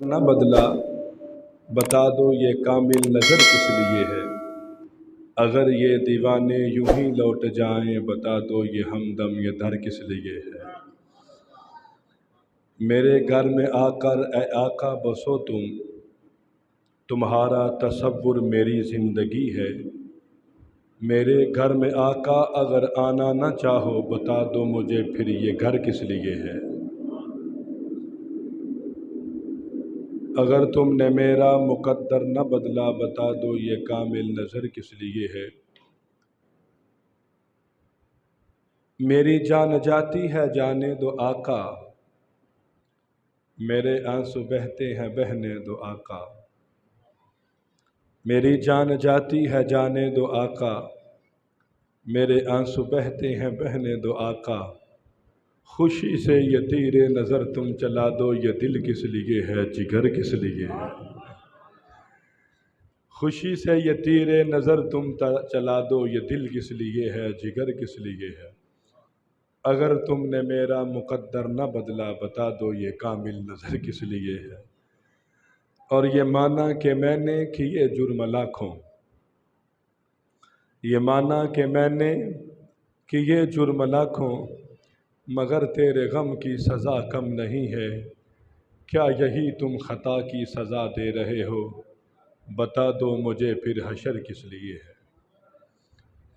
نہ بدلا بتا دو یہ کامل نظر کس لیے ہے؟ اگر یہ دیوانے یوں ہی لوٹ جائیں بتا دو یہ ہمدم یہ در کس لیے ہے؟ میرے گھر میں آ کر اے آقا بسو تمہارا تصور میری زندگی ہے۔ میرے گھر میں آقا اگر آنا نہ چاہو بتا دو مجھے پھر یہ گھر کس لیے ہے؟ اگر تم نے میرا مقدر نہ بدلا بتا دو یہ کامل نظر کس لیے ہے؟ میری جان جاتی ہے جانے دو آقا، میرے آنسو بہتے ہیں بہنے دو آقا۔ میری جان جاتی ہے جانے دو آقا، میرے آنسو بہتے ہیں بہنے دو آقا۔ خوشی سے یہ تیر نظر تم چلا دو یہ دل کس لیے ہے جگر کس لیے ہے؟ خوشی سے یہ تیر نظر تم چلا دو یہ دل کس لیے ہے جگر کس لیے ہے؟ اگر تم نے میرا مقدر نہ بدلا بتا دو یہ کامل نظر کس لیے ہے؟ اور یہ مانا کہ میں نے کیے جرم لاکھوں، یہ مانا کہ میں نے کیے جرم لاکھوں، مگر تیرے غم کی سزا کم نہیں ہے۔ کیا یہی تم خطا کی سزا دے رہے ہو؟ بتا دو مجھے پھر حشر کس لیے ہے؟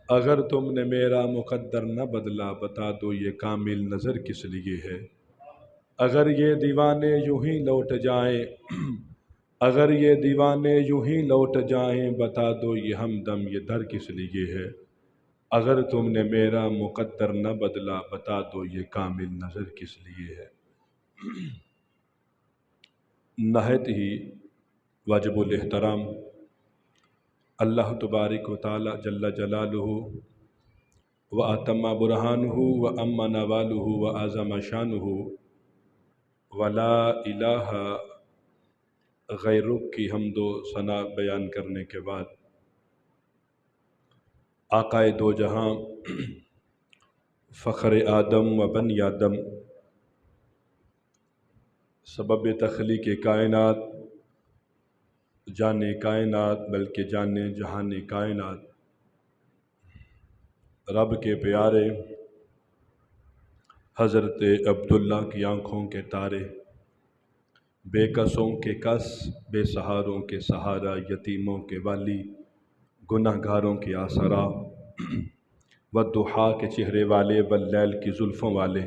اگر تم نے میرا مقدر نہ بدلا بتا دو یہ کامل نظر کس لیے ہے؟ اگر یہ دیوانے یوں ہی لوٹ جائیں اگر یہ دیوانے یوں ہی لوٹ جائیں بتا دو یہ ہمدم یہ در کس لیے ہے؟ اگر تم نے میرا مقدر نہ بدلا بتا دو یہ کامل نظر کس لیے ہے؟ نہایت ہی واجب الاحترام اللہ تبارک و تعالی جل جلالہ و اتم برہانہ و اما نوالہ و اعظم شانہ ولا الہ غیرک کی حمد و ثنا بیان کرنے کے بعد آقائے دو جہاں فخر آدم و بنی آدم سبب تخلیق کائنات جانے کائنات بلکہ جانے جہان کائنات رب کے پیارے حضرت عبداللہ کی آنکھوں کے تارے، بے کسوں کے کس بے سہاروں کے سہارا، یتیموں کے والی گناہ گاروں کے آسرا، والضحیٰ کے چہرے والے واللیل کی زلفوں والے،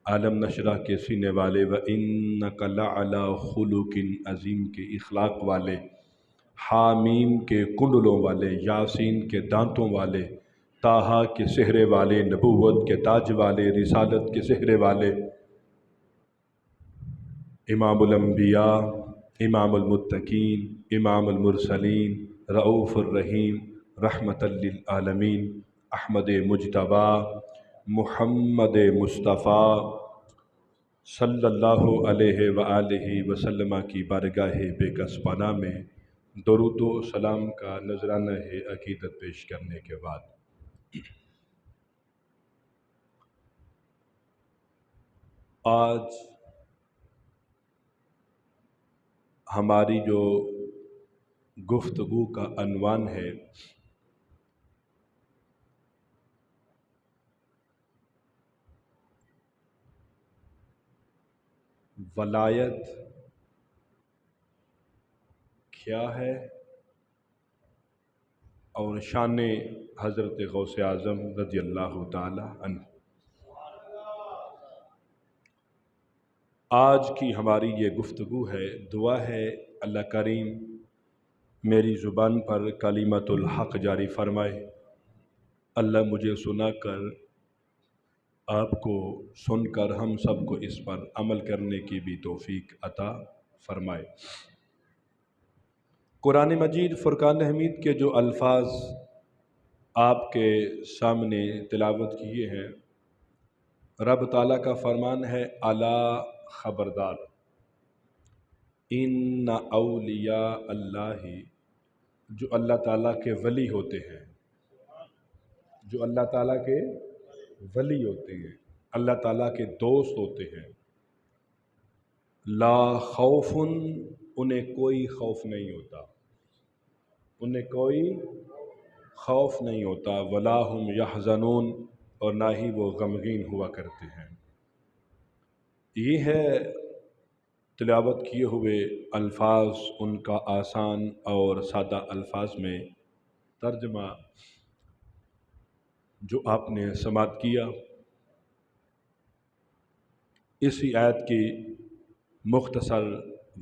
عالم نشرہ کے سینے والے، وَإِنَّكَ لَعَلَىٰ خُلُقٍ عظیم کے اخلاق والے، حامیم کے کنڈلوں والے، یاسین کے دانتوں والے، طٰہٰ کے سہرے والے، نبوت کے تاج والے، رسالت کے سہرے والے، امام الانبیاء، امام المتقین، امام المرسلین، رؤوف الرحیم، رحمۃ للعالمین، احمد مجتبیٰ، محمد مصطفیٰ صلی اللہ علیہ وآلہ وسلم کی بارگاہ بے کس پناہ میں درود و سلام کا نذرانہ عقیدت پیش کرنے کے بعد آج ہماری جو گفتگو کا عنوان ہے ولایت کیا ہے اور شان حضرت غوث اعظم رضی اللہ تعالی عنہ۔ آج کی ہماری یہ گفتگو ہے، دعا ہے اللہ کریم میری زبان پر کلمۃ الحق جاری فرمائے، اللہ مجھے سنا کر آپ کو سن کر ہم سب کو اس پر عمل کرنے کی بھی توفیق عطا فرمائے۔ قرآن مجید فرقان حمید کے جو الفاظ آپ کے سامنے تلاوت کیے ہیں، رب تعالیٰ کا فرمان ہے، الا خبردار، ان اولیاء اللہ، جو اللہ تعالیٰ کے ولی ہوتے ہیں، جو اللہ تعالیٰ کے ولی ہوتے ہیں، اللہ تعالیٰ کے دوست ہوتے ہیں، لا خوف، انہیں کوئی خوف نہیں ہوتا، انہیں کوئی خوف نہیں ہوتا، ولا ہم یحزنون، اور نہ ہی وہ غمگین ہوا کرتے ہیں۔ یہ ہے تلاوت کیے ہوئے الفاظ، ان کا آسان اور سادہ الفاظ میں ترجمہ جو آپ نے سماعت کیا۔ اسی آیت کی مختصر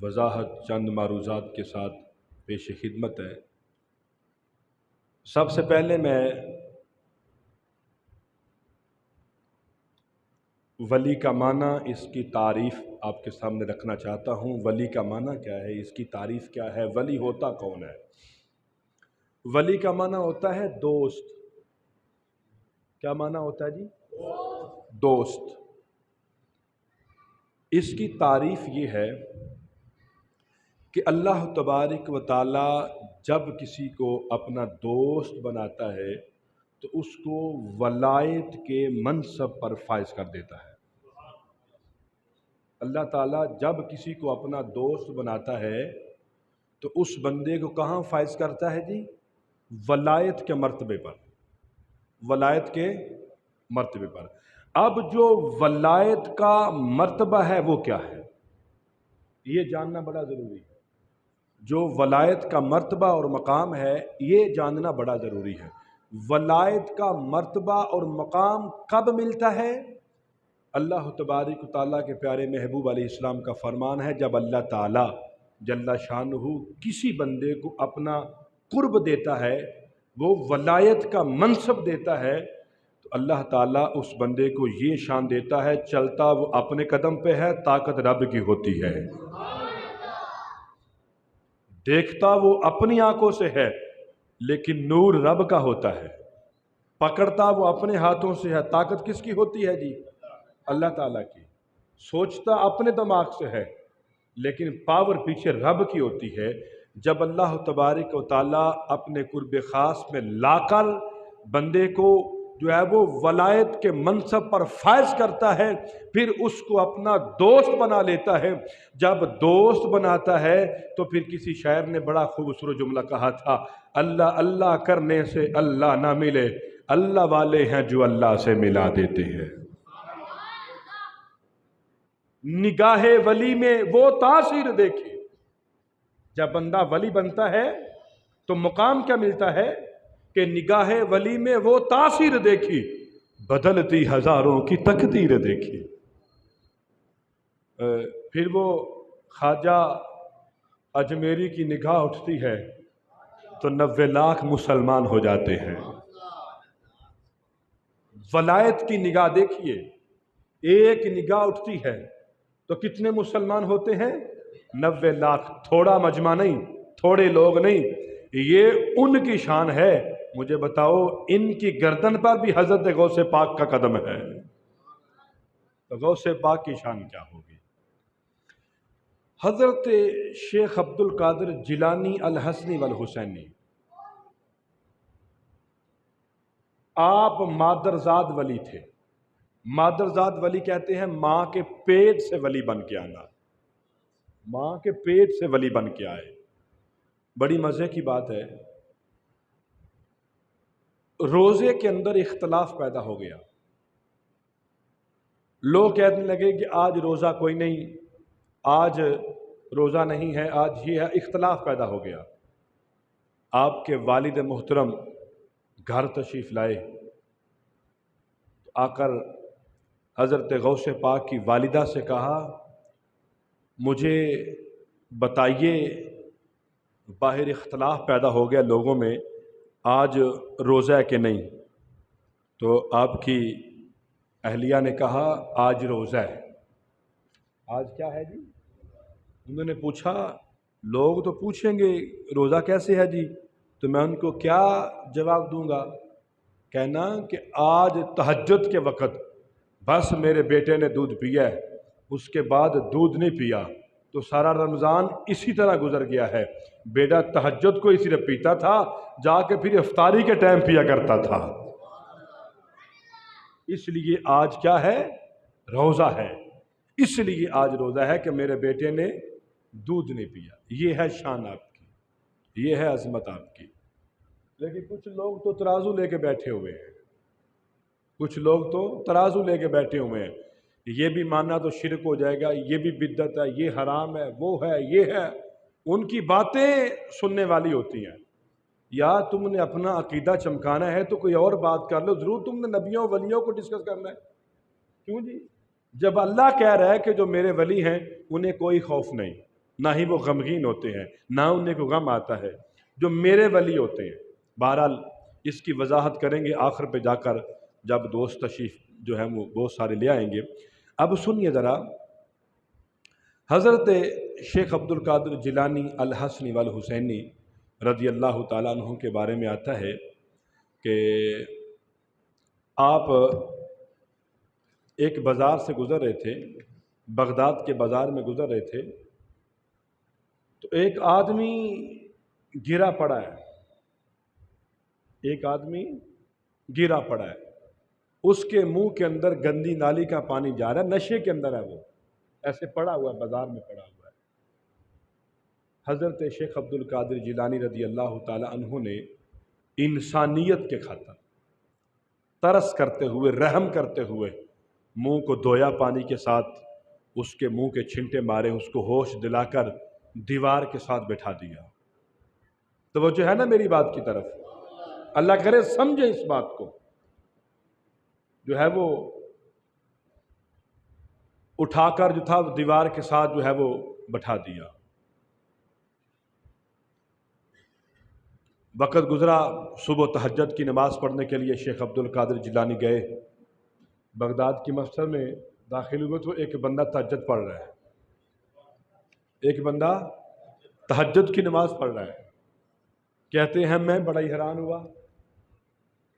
وضاحت چند معروضات کے ساتھ پیش خدمت ہے۔ سب سے پہلے میں ولی کا معنی، اس کی تعریف آپ کے سامنے رکھنا چاہتا ہوں۔ ولی کا معنی کیا ہے، اس کی تعریف کیا ہے، ولی ہوتا کون ہے؟ ولی کا معنی ہوتا ہے دوست۔ کیا معنی ہوتا ہے جی؟ دوست۔ اس کی تعریف یہ ہے کہ اللہ تبارک و تعالی جب کسی کو اپنا دوست بناتا ہے تو اس کو ولایت کے منصب پر فائز کر دیتا ہے۔ اللہ تعالیٰ جب کسی کو اپنا دوست بناتا ہے تو اس بندے کو کہاں فائز کرتا ہے جی؟ ولایت کے مرتبے پر، ولایت کے مرتبے پر۔ اب جو ولایت کا مرتبہ ہے وہ کیا ہے، یہ جاننا بڑا ضروری ہے۔ جو ولایت کا مرتبہ اور مقام ہے یہ جاننا بڑا ضروری ہے۔ ولایت کا مرتبہ اور مقام کب ملتا ہے؟ اللہ تبارک و تعالیٰ کے پیارے محبوب علیہ السلام کا فرمان ہے، جب اللہ تعالیٰ جل شانہ کسی بندے کو اپنا قرب دیتا ہے، وہ ولایت کا منصب دیتا ہے، تو اللہ تعالیٰ اس بندے کو یہ شان دیتا ہے، چلتا وہ اپنے قدم پہ ہے، طاقت رب کی ہوتی ہے، دیکھتا وہ اپنی آنکھوں سے ہے لیکن نور رب کا ہوتا ہے، پکڑتا وہ اپنے ہاتھوں سے ہے، طاقت کس کی ہوتی ہے جی؟ اللہ تعالیٰ کی۔ سوچتا اپنے دماغ سے ہے لیکن پاور پیچھے رب کی ہوتی ہے۔ جب اللہ تبارک و تعالیٰ اپنے قرب خاص میں لا کر بندے کو جو ہے وہ ولایت کے منصب پر فائز کرتا ہے، پھر اس کو اپنا دوست بنا لیتا ہے۔ جب دوست بناتا ہے تو پھر کسی شاعر نے بڑا خوبصورت جملہ کہا تھا، اللہ اللہ کرنے سے اللہ نہ ملے، اللہ والے ہیں جو اللہ سے ملا دیتے ہیں۔ نگاہ ولی میں وہ تاثیر دیکھی۔ جب بندہ ولی بنتا ہے تو مقام کیا ملتا ہے کہ نگاہ ولی میں وہ تاثیر دیکھی، بدلتی ہزاروں کی تقدیر دیکھی۔ پھر وہ خواجہ اجمیری کی نگاہ اٹھتی ہے تو 90 لاکھ مسلمان ہو جاتے ہیں۔ ولایت کی نگاہ دیکھیے، ایک نگاہ اٹھتی ہے تو کتنے مسلمان ہوتے ہیں؟ 90 لاکھ۔ تھوڑا مجمع نہیں، تھوڑے لوگ نہیں، یہ ان کی شان ہے۔ مجھے بتاؤ ان کی گردن پر بھی حضرت غوث پاک کا قدم ہے، تو غوث پاک کی شان کیا ہوگی؟ حضرت شیخ عبد القادر جیلانی الحسنی والحسینی، آپ مادرزاد ولی تھے۔ مادرزاد ولی کہتے ہیں ماں کے پیٹ سے ولی بن کے آنا، ماں کے پیٹ سے ولی بن کے آئے۔ بڑی مزے کی بات ہے، روزے کے اندر اختلاف پیدا ہو گیا۔ لوگ کہنے لگے کہ آج روزہ کوئی نہیں، آج روزہ نہیں ہے، آج یہ ہے، اختلاف پیدا ہو گیا۔ آپ کے والد محترم گھر تشریف لائے، آ کر حضرت غوث پاک کی والدہ سے کہا مجھے بتائیے باہر اختلاف پیدا ہو گیا لوگوں میں، آج روزہ ہے کہ نہیں؟ تو آپ کی اہلیہ نے کہا آج روزہ ہے۔ آج کیا ہے جی؟ انہوں نے پوچھا، لوگ تو پوچھیں گے روزہ کیسے ہے جی، تو میں ان کو کیا جواب دوں گا؟ کہنا کہ آج تہجد کے وقت بس میرے بیٹے نے دودھ پیا ہے، اس کے بعد دودھ نہیں پیا، تو سارا رمضان اسی طرح گزر گیا ہے۔ بیٹا تہجد کو اسی طرح پیتا تھا، جا کے پھر افطاری کے ٹائم پیا کرتا تھا، اس لیے آج کیا ہے؟ روزہ ہے۔ اس لیے آج روزہ ہے کہ میرے بیٹے نے دودھ نہیں پیا۔ یہ ہے شان آپ کی، یہ ہے عظمت آپ کی۔ لیکن کچھ لوگ تو ترازو لے کے بیٹھے ہوئے ہیں، کچھ لوگ تو ترازو لے کے بیٹھے ہوئے ہیں، یہ بھی ماننا تو شرک ہو جائے گا، یہ بھی بدعت ہے، یہ حرام ہے، وہ ہے، یہ ہے۔ ان کی باتیں سننے والی ہوتی ہیں۔ یا تم نے اپنا عقیدہ چمکانا ہے تو کوئی اور بات کر لو، ضرور تم نے نبیوں ولیوں کو ڈسکس کرنا ہے؟ کیوں جی؟ جب اللہ کہہ رہا ہے کہ جو میرے ولی ہیں انہیں کوئی خوف نہیں، نہ ہی وہ غمگین ہوتے ہیں، نہ انہیں کو غم آتا ہے، جو میرے ولی ہوتے ہیں۔ بہرحال اس کی وضاحت کریں گے آخر پہ جا کر، جب دوست تشریف جو ہے وہ بہت سارے لے آئیں گے۔ اب سنیے ذرا، حضرت شیخ عبد القادر جیلانی الحسنی والحسینی رضی اللہ تعالیٰ عنہ کے بارے میں آتا ہے کہ آپ ایک بازار سے گزر رہے تھے، بغداد کے بازار میں گزر رہے تھے، تو ایک آدمی گرا پڑا ہے، ایک آدمی گرا پڑا ہے، اس کے منہ کے اندر گندی نالی کا پانی جا رہا ہے، نشے کے اندر ہے، وہ ایسے پڑا ہوا ہے، بازار میں پڑا ہوا ہے۔ حضرت شیخ عبد القادر جیلانی رضی اللہ تعالی عنہ نے انسانیت کے خاطر ترس کرتے ہوئے، رحم کرتے ہوئے منہ کو دھویا پانی کے ساتھ، اس کے منہ کے چھنٹے مارے، اس کو ہوش دلا کر دیوار کے ساتھ بٹھا دیا۔ توجہ ہے نا میری بات کی طرف؟ اللہ کرے سمجھے اس بات کو۔ جو ہے وہ اٹھا کر جو تھا دیوار کے ساتھ جو ہے وہ بٹھا دیا۔ وقت گزرا، صبح تہجد کی نماز پڑھنے کے لیے شیخ عبد القادر جیلانی گئے، بغداد کی مسجد میں داخل ہوئے تو ایک بندہ تہجد پڑھ رہا ہے، ایک بندہ تہجد کی نماز پڑھ رہا ہے۔ کہتے ہیں میں بڑا ہی حیران ہوا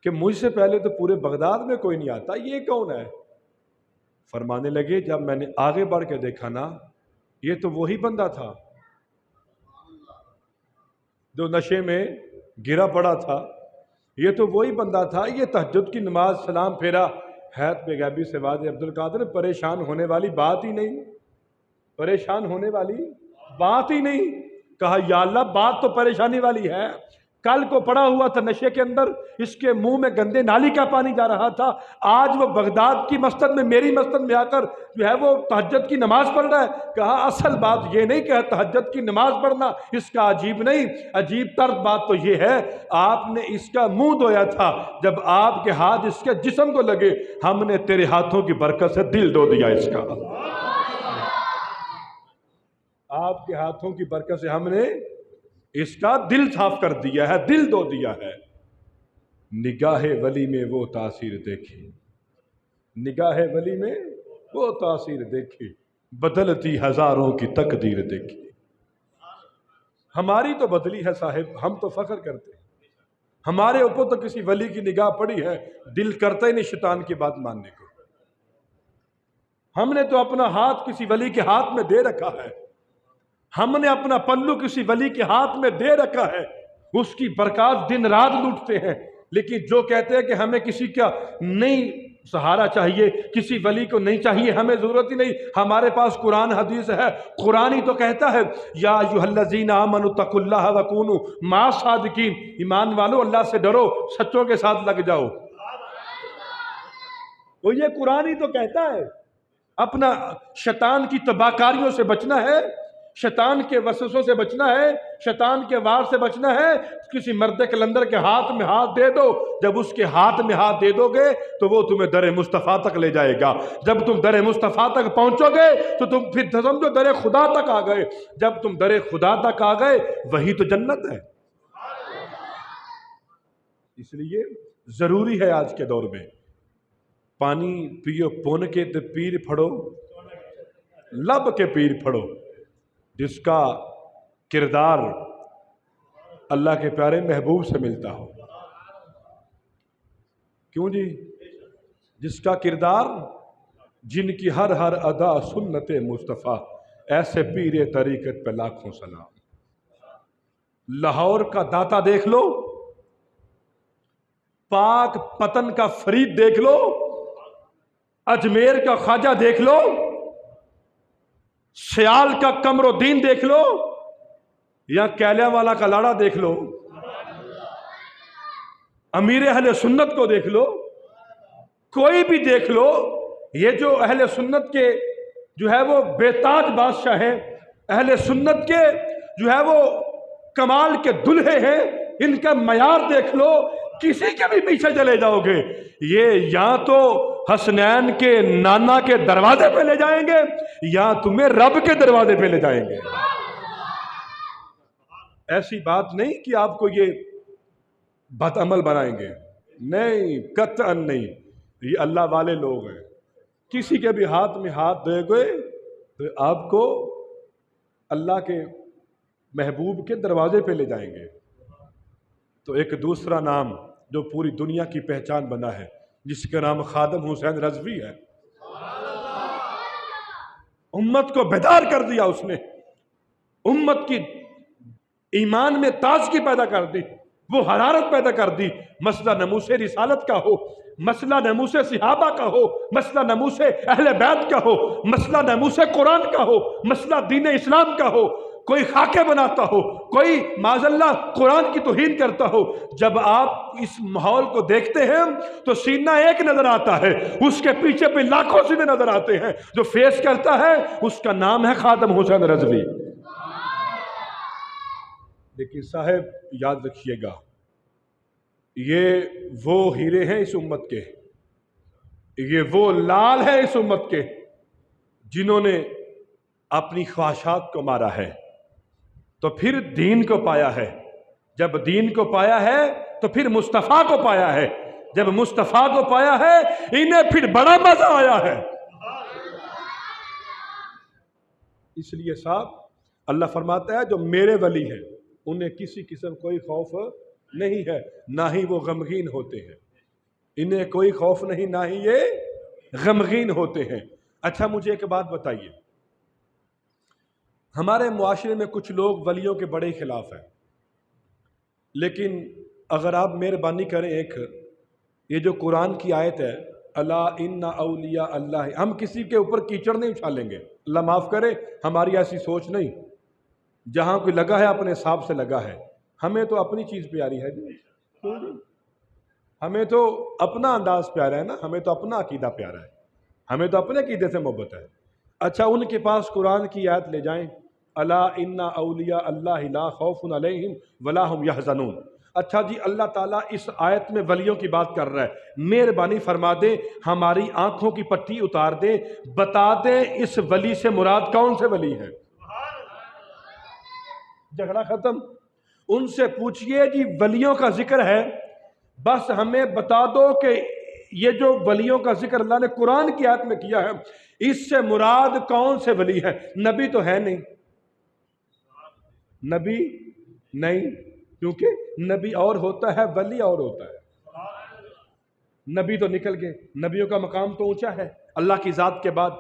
کہ مجھ سے پہلے تو پورے بغداد میں کوئی نہیں آتا، یہ کون ہے؟ فرمانے لگے جب میں نے آگے بڑھ کے دیکھا نا، یہ تو وہی بندہ تھا جو نشے میں گرا پڑا تھا، یہ تو وہی بندہ تھا۔ یہ تہجد کی نماز سلام پھیرا، حیات بے غیبی سے واضح عبد القادر پریشان ہونے والی بات ہی نہیں، پریشان ہونے والی بات ہی نہیں۔ کہا یا اللہ بات تو پریشانی والی ہے، کل کو پڑا ہوا تھا نشے کے اندر، اس کے منہ میں گندے نالی کا پانی جا رہا تھا، آج وہ بغداد کی مسجد میں، میری مسجد میں آ کر جو ہے وہ تہجد کی نماز پڑھ رہا ہے۔ کہا اصل بات یہ نہیں کہ تہجد کی نماز پڑھنا اس کا عجیب نہیں، عجیب تر بات تو یہ ہے آپ نے اس کا منہ دھویا تھا، جب آپ کے ہاتھ اس کے جسم کو لگے، ہم نے تیرے ہاتھوں کی برکت سے دل دھو دیا اس کا۔ آپ کے ہاتھوں کی برکت سے ہم نے اس کا دل صاف کر دیا ہے، دل دھو دیا ہے۔ نگاہ ولی میں وہ تاثیر دیکھی، نگاہ ولی میں وہ تاثیر دیکھی، بدلتی ہزاروں کی تقدیر دیکھی۔ ہماری تو بدلی ہے صاحب، ہم تو فخر کرتے ہیں، ہمارے اوپر تو کسی ولی کی نگاہ پڑی ہے، دل کرتا ہی نہیں شیطان کی بات ماننے کو۔ ہم نے تو اپنا ہاتھ کسی ولی کے ہاتھ میں دے رکھا ہے، ہم نے اپنا پلو کسی ولی کے ہاتھ میں دے رکھا ہے، اس کی برکات دن رات لوٹتے ہیں۔ لیکن جو کہتے ہیں کہ ہمیں کسی کا نہیں سہارا چاہیے، کسی ولی کو نہیں چاہیے، ہمیں ضرورت ہی نہیں، ہمارے پاس قرآن حدیث ہے، قرآن ہی تو کہتا ہے یا ایھا الذین آمنوا اتقوا اللہ وکونوا مع الصادقین، ایمان والو اللہ سے ڈرو، سچوں کے ساتھ لگ جاؤ۔ وہ یہ قرآن ہی تو کہتا ہے۔ اپنا شیطان کی تباہ کاریوں سے بچنا ہے، شیطان کے وسوسوں سے بچنا ہے، شیطان کے وار سے بچنا ہے، کسی مرد کلندر کے ہاتھ میں ہاتھ دے دو، جب اس کے ہاتھ میں ہاتھ دے دو گے تو وہ تمہیں در مصطفیٰ تک لے جائے گا، جب تم در مصطفیٰ تک پہنچو گے تو تم پھر سمجھو در خدا تک آ گئے، جب تم در خدا تک آ گئے وہی تو جنت ہے۔ اس لیے ضروری ہے آج کے دور میں پانی پیو پون کے تے پیر پھڑو لب کے پیر پھڑو، جس کا کردار اللہ کے پیارے محبوب سے ملتا ہو۔ کیوں جی؟ جس کا کردار، جن کی ہر ہر ادا سنت مصطفیٰ، ایسے پیر طریقت پہ لاکھوں سلام۔ لاہور کا داتا دیکھ لو، پاک پتن کا فرید دیکھ لو، اجمیر کا خواجہ دیکھ لو، سیال کا قمرالدین دیکھ لو یا کیلیاں والا کا لاڑا دیکھ لو، امیر اہل سنت کو دیکھ لو، کوئی بھی دیکھ لو، یہ جو اہل سنت کے جو ہے وہ بے تاج بادشاہ ہیں، اہل سنت کے جو ہے وہ کمال کے دلہے ہیں، ان کا معیار دیکھ لو، کسی کے بھی پیچھے چلے جاؤ گے یہ یا تو حسنین کے نانا کے دروازے پہ لے جائیں گے یا تمہیں رب کے دروازے پہ لے جائیں گے۔ ایسی بات نہیں کہ آپ کو یہ بد عمل بنائیں گے، نہیں، قطعاً نہیں، یہ اللہ والے لوگ ہیں، کسی کے بھی ہاتھ میں ہاتھ دے گئے تو آپ کو اللہ کے محبوب کے دروازے پہ لے جائیں گے۔ تو ایک دوسرا نام جو پوری دنیا کی پہچان بنا ہے، جس کا نام خادم حسین رضوی ہے، امت کو بیدار کر دیا اس نے، امت کی ایمان میں تازگی پیدا کر دی، وہ حرارت پیدا کر دی۔ مسئلہ ناموس رسالت کا ہو، مسئلہ ناموس صحابہ کا ہو، مسئلہ ناموس اہل بیت کا ہو، مسئلہ ناموس قرآن کا ہو، مسئلہ دین اسلام کا ہو، کوئی خاکے بناتا ہو، کوئی معاذ اللہ قرآن کی توہین کرتا ہو، جب آپ اس ماحول کو دیکھتے ہیں تو سینہ ایک نظر آتا ہے، اس کے پیچھے پہ لاکھوں سینے نظر آتے ہیں، جو فیس کرتا ہے اس کا نام ہے خادم حسین رضوی۔ لیکن صاحب یاد رکھیے گا، یہ وہ ہیرے ہیں اس امت کے، یہ وہ لال ہے اس امت کے جنہوں نے اپنی خواہشات کو مارا ہے تو پھر دین کو پایا ہے، جب دین کو پایا ہے تو پھر مصطفیٰ کو پایا ہے، جب مصطفیٰ کو پایا ہے انہیں پھر بڑا مزہ آیا ہے۔ اس لیے صاحب اللہ فرماتا ہے جو میرے ولی ہیں انہیں کسی قسم کوئی خوف نہیں ہے، نہ ہی وہ غمگین ہوتے ہیں، انہیں کوئی خوف نہیں، نہ ہی یہ غمگین ہوتے ہیں۔ اچھا مجھے ایک بات بتائیے، ہمارے معاشرے میں کچھ لوگ ولیوں کے بڑے خلاف ہیں، لیکن اگر آپ مہربانی کریں، ایک یہ جو قرآن کی آیت ہے الا ان اولیاء اللہ، ہم کسی کے اوپر کیچڑ نہیں اچھالیں گے، اللہ معاف کرے، ہماری ایسی سوچ نہیں، جہاں کوئی لگا ہے اپنے حساب سے لگا ہے، ہمیں تو اپنی چیز پیاری ہے جی، ہمیں تو اپنا انداز پیارا ہے نا، ہمیں تو اپنا عقیدہ پیارا ہے، ہمیں تو اپنے عقیدے سے محبت ہے۔ اچھا ان کے پاس قرآن کی آیت لے جائیں، الا ان اولیاء اللہ لا خوف علیہم ولا هم یحزنون، اچھا جی اللہ تعالیٰ اس آیت میں ولیوں کی بات کر رہا ہے، مہربانی فرما دیں ہماری آنکھوں کی پٹی اتار دیں، بتا دیں اس ولی سے مراد کون سے ولی ہے؟ جھگڑا ختم، ان سے پوچھئے جی ولیوں کا ذکر ہے، بس ہمیں بتا دو کہ یہ جو ولیوں کا ذکر اللہ نے قرآن کی آیت میں کیا ہے اس سے مراد کون سے ولی ہے؟ نبی تو ہے نہیں، نبی نہیں، کیونکہ نبی اور ہوتا ہے ولی اور ہوتا ہے، نبی تو نکل گئے، نبیوں کا مقام تو اونچا ہے اللہ کی ذات کے بعد،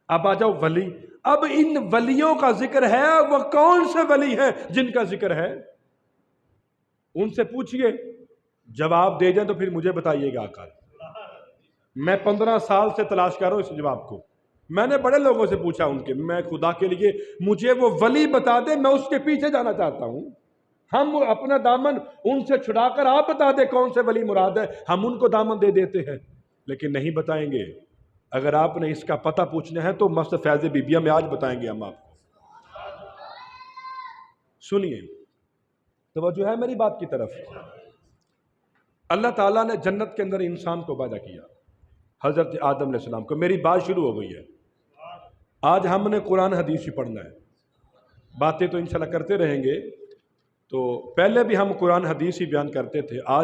اب آ جاؤ ولی، اب ان ولیوں کا ذکر ہے، وہ کون سے ولی ہیں جن کا ذکر ہے؟ ان سے پوچھئے، جواب دے جائیں تو پھر مجھے بتائیے گا آقا، میں 15 سال سے تلاش کر رہا ہوں اس جواب کو، میں نے بڑے لوگوں سے پوچھا ان کے، میں خدا کے لیے مجھے وہ ولی بتا دیں، میں اس کے پیچھے جانا چاہتا ہوں، ہم اپنا دامن ان سے چھڑا کر آپ بتا دیں کون سے ولی مراد ہے، ہم ان کو دامن دے دیتے ہیں، لیکن نہیں بتائیں گے۔ اگر آپ نے اس کا پتہ پوچھنا ہے تو مسجد فیض بیبیہ میں آج بتائیں گے ہم آپ کو۔ سنیے، توجہ ہے میری بات کی طرف۔ اللہ تعالیٰ نے جنت کے اندر انسان کو پیدا کیا، حضرت آدم علیہ السلام کو، میری بات شروع ہو گئی ہے، آج ہم نے قرآن حدیث ہی پڑھنا ہے، باتیں تو انشاءاللہ کرتے رہیں گے، تو پہلے بھی ہم قرآن حدیث ہی بیان کرتے تھے، آج